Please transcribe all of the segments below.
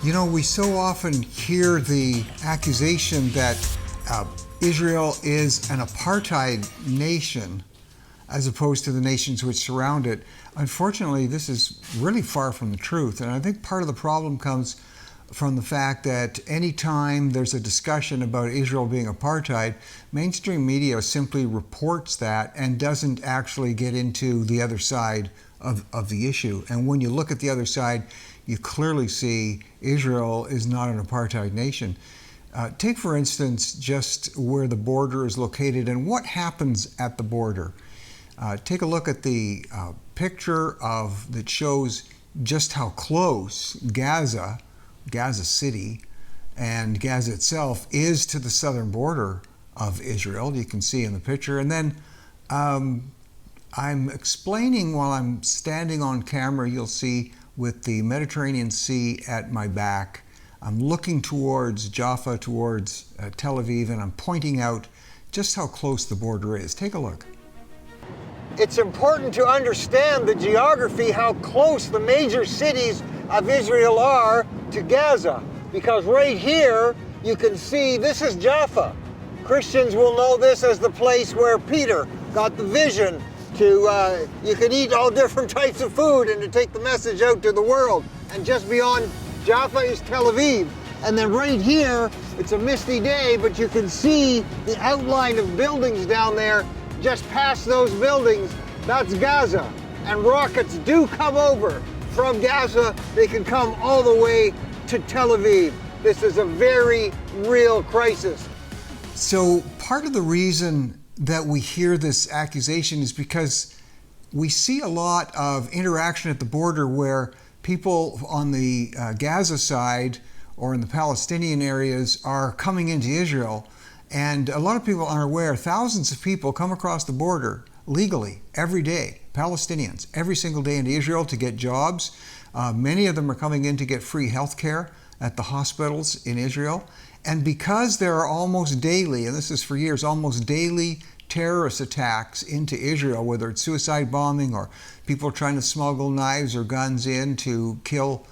You know, we so often hear the accusation that Israel is an apartheid nation as opposed to the nations which surround it. Unfortunately, this is really far from the truth. And I think part of the problem comes from the fact that anytime there's a discussion about Israel being apartheid, mainstream media simply reports that and doesn't actually get into the other side of the issue. And when you look at the other side, you clearly see Israel is not an apartheid nation. Take, for instance, just where the border is located and what happens at the border. Take a look at the picture that shows just how close Gaza City and Gaza itself is to the southern border of Israel. You can see in the picture. And then I'm explaining while I'm standing on camera, you'll see with the Mediterranean Sea at my back. I'm looking towards Jaffa, towards Tel Aviv, and I'm pointing out just how close the border is. Take a look. It's important to understand the geography, how close the major cities of Israel are to Gaza. Because right here, you can see this is Jaffa. Christians will know this as the place where Peter got the vision to, you can eat all different types of food and to take the message out to the world. And just beyond Jaffa is Tel Aviv. And then right here, it's a misty day, but you can see the outline of buildings down there. Just past those buildings, that's Gaza. And rockets do come over from Gaza. They can come all the way to Tel Aviv. This is a very real crisis. So part of the reason that we hear this accusation is because we see a lot of interaction at the border where people on the Gaza side or in the Palestinian areas are coming into Israel. And a lot of people aren't aware, thousands of people come across the border legally every day, Palestinians, every single day into Israel to get jobs. Many of them are coming in to get free health care at the hospitals in Israel. And because there are almost daily, and this is for years, almost daily terrorist attacks into Israel, whether it's suicide bombing or people trying to smuggle knives or guns in to kill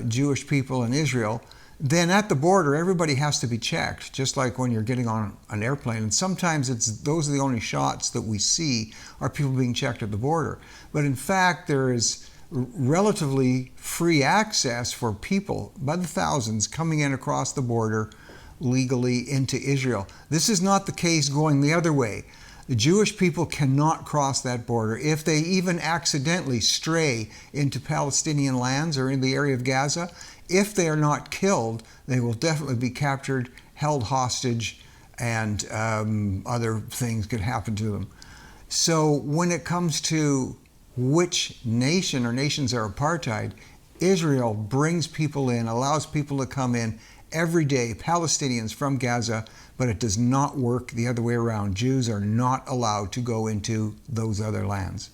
Jewish people in Israel, then at the border, everybody has to be checked, just like when you're getting on an airplane. And sometimes those are the only shots that we see are people being checked at the border. But in fact, there is relatively free access for people by the thousands coming in across the border legally into Israel. This is not the case going the other way. The Jewish people cannot cross that border. If they even accidentally stray into Palestinian lands or in the area of Gaza, if they are not killed, they will definitely be captured, held hostage, and other things could happen to them. So when it comes to which nation or nations are apartheid, Israel brings people in, allows people to come in every day, Palestinians from Gaza, but it does not work the other way around. Jews are not allowed to go into those other lands.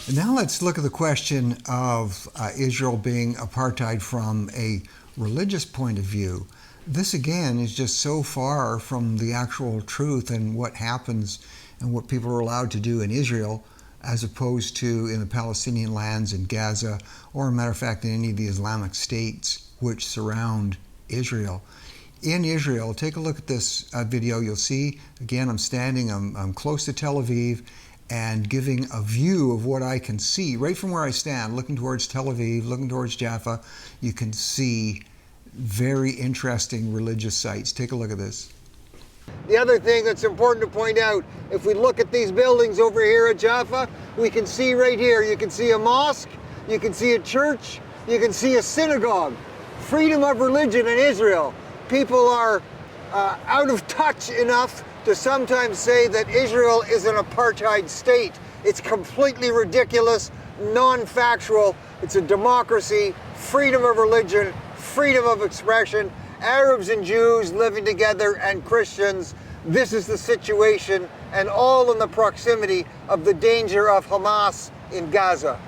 And now let's look at the question of Israel being apartheid from a religious point of view. This again is just so far from the actual truth and what happens and what people are allowed to do in Israel as opposed to in the Palestinian lands in Gaza, or as a matter of fact in any of the Islamic states which surround Israel. In Israel, take a look at this video. You'll see, again, I'm close to Tel Aviv and giving a view of what I can see right from where I stand, looking towards Tel Aviv, looking towards Jaffa. You can see very interesting religious sites. Take a look at this. The other thing that's important to point out, if we look at these buildings over here at Jaffa, we can see right here, you can see a mosque, you can see a church, you can see a synagogue. Freedom of religion in Israel. People are out of touch enough to sometimes say that Israel is an apartheid state. It's completely ridiculous, non-factual. It's a democracy, freedom of religion, freedom of expression, Arabs and Jews living together and Christians. This is the situation, and all in the proximity of the danger of Hamas in Gaza.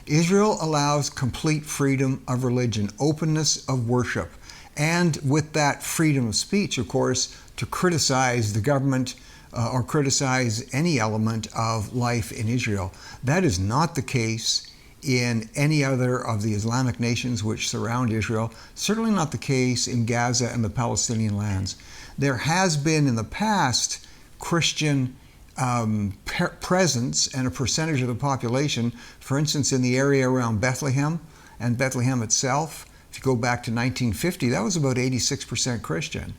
Israel allows complete freedom of religion, openness of worship, and with that freedom of speech, of course, to criticize the government or criticize any element of life in Israel. That is not the case in any other of the Islamic nations which surround Israel, certainly not the case in Gaza and the Palestinian lands. There has been in the past Christian presence and a percentage of the population, for instance, in the area around Bethlehem and Bethlehem itself. If you go back to 1950, that was about 86% Christian.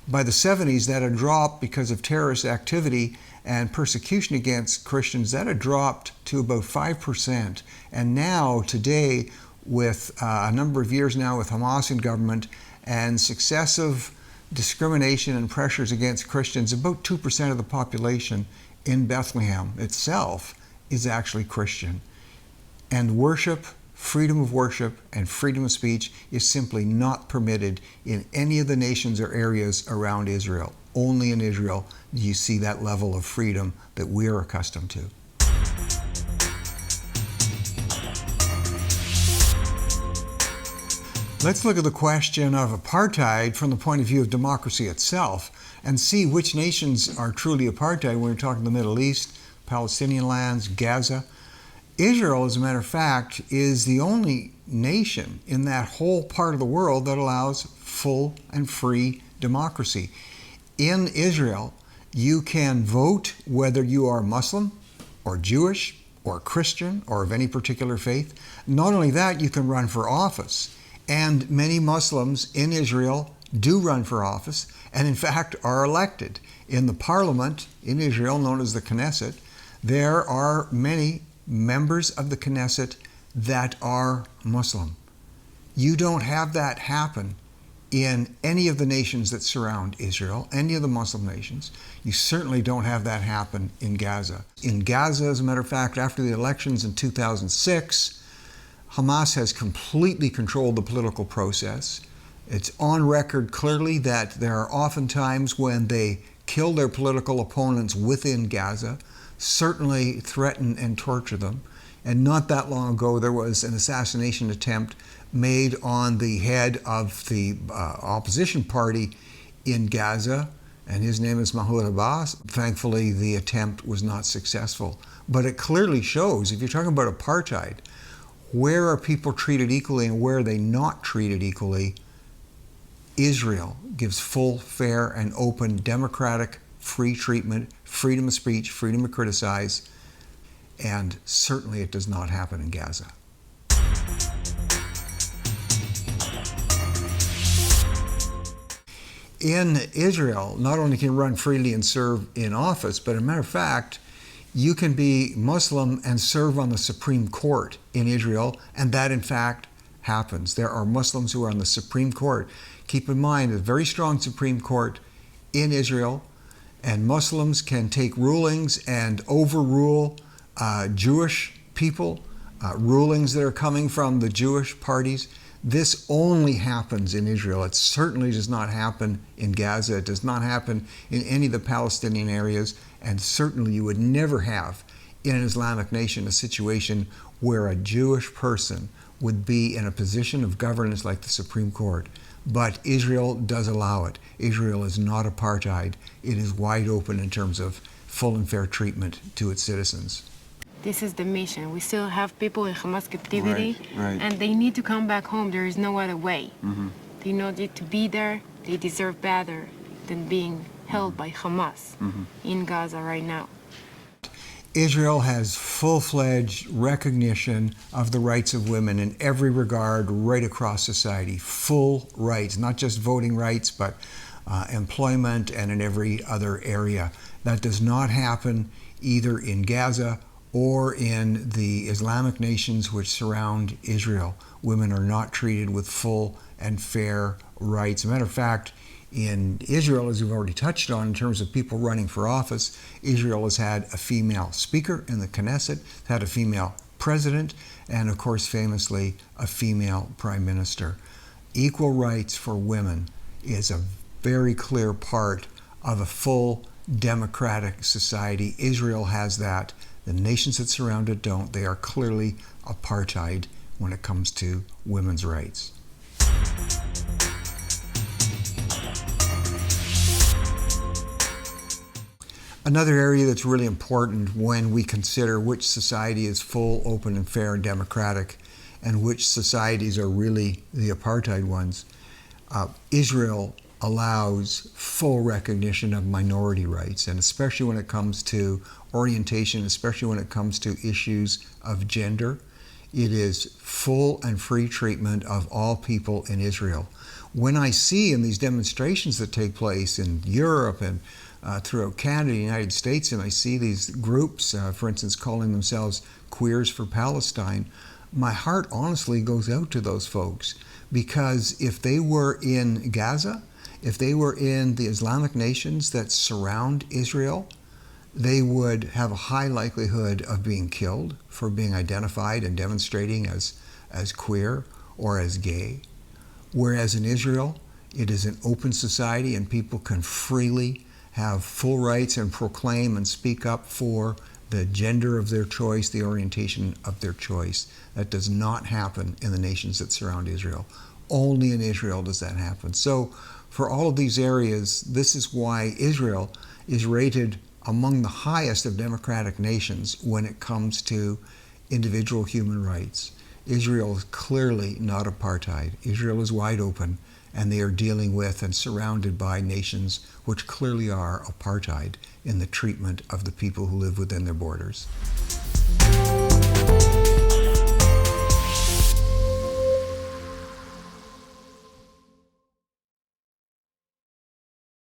By the 70s, that had dropped because of terrorist activity and persecution against Christians. That had dropped to about 5%. And now, today, with a number of years now with Hamas in government and successive discrimination and pressures against Christians, about 2% of the population in Bethlehem itself is actually Christian. And worship, freedom of worship, and freedom of speech is simply not permitted in any of the nations or areas around Israel. Only in Israel do you see that level of freedom that we're accustomed to. Let's look at the question of apartheid from the point of view of democracy itself and see which nations are truly apartheid when we're talking the Middle East, Palestinian lands, Gaza. Israel, as a matter of fact, is the only nation in that whole part of the world that allows full and free democracy. In Israel, you can vote whether you are Muslim or Jewish or Christian or of any particular faith. Not only that, you can run for office. And many Muslims in Israel do run for office and in fact are elected. In the parliament in Israel, known as the Knesset, there are many members of the Knesset that are Muslim. You don't have that happen in any of the nations that surround Israel, any of the Muslim nations. You certainly don't have that happen in Gaza. In Gaza, as a matter of fact, after the elections in 2006, Hamas has completely controlled the political process. It's on record clearly that there are often times when they kill their political opponents within Gaza, certainly threaten and torture them. And not that long ago, there was an assassination attempt made on the head of the opposition party in Gaza, and his name is Mahmoud Abbas. Thankfully, the attempt was not successful. But it clearly shows, if you're talking about apartheid, where are people treated equally and where are they not treated equally? Israel gives full, fair, and open democratic free treatment, freedom of speech, freedom to criticize, and certainly it does not happen in Gaza. In Israel, not only can you run freely and serve in office, but as a matter of fact, you can be Muslim and serve on the Supreme Court in Israel, and that in fact happens. There are Muslims who are on the Supreme Court. Keep in mind, a very strong Supreme Court in Israel, and Muslims can take rulings and overrule Jewish people, rulings that are coming from the Jewish parties. This only happens in Israel. It certainly does not happen in Gaza. It does not happen in any of the Palestinian areas. And certainly you would never have in an Islamic nation a situation where a Jewish person would be in a position of governance like the Supreme Court. But Israel does allow it. Israel is not apartheid. It is wide open in terms of full and fair treatment to its citizens. This is the mission. We still have people in Hamas captivity, Right. and they need to come back home. There is no other way. Mm-hmm. They need to be there. They deserve better than being held by Hamas in Gaza right now. Israel has full-fledged recognition of the rights of women in every regard right across society. Full rights, not just voting rights, but employment and in every other area. That does not happen either in Gaza or in the Islamic nations which surround Israel. Women are not treated with full and fair rights. As a matter of fact, in Israel, as we've already touched on, in terms of people running for office, Israel has had a female speaker in the Knesset, had a female president, and of course, famously, a female prime minister. Equal rights for women is a very clear part of a full democratic society. Israel has that. The nations that surround it don't. They are clearly apartheid when it comes to women's rights. Another area that's really important when we consider which society is full, open, and fair and democratic, and which societies are really the apartheid ones, Israel allows full recognition of minority rights, and especially when it comes to orientation, especially when it comes to issues of gender, it is full and free treatment of all people in Israel. When I see in these demonstrations that take place in Europe and throughout Canada, the United States, and I see these groups, for instance, calling themselves Queers for Palestine, my heart honestly goes out to those folks, because if they were in Gaza, if they were in the Islamic nations that surround Israel, they would have a high likelihood of being killed for being identified and demonstrating as queer or as gay. Whereas in Israel, it is an open society and people can freely have full rights and proclaim and speak up for the gender of their choice, the orientation of their choice. That does not happen in the nations that surround Israel. Only in Israel does that happen. So for all of these areas, this is why Israel is rated among the highest of democratic nations when it comes to individual human rights. Israel is clearly not apartheid. Israel is wide open, and they are dealing with and surrounded by nations which clearly are apartheid in the treatment of the people who live within their borders.